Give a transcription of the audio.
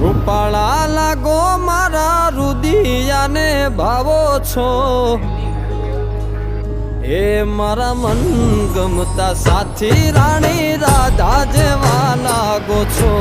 રૂપાળા લાગો મારા રુદિયાને ભાવો છો, એ મારા મન ગમતા સાથી રાણી રાધા જેવા લાગો છો।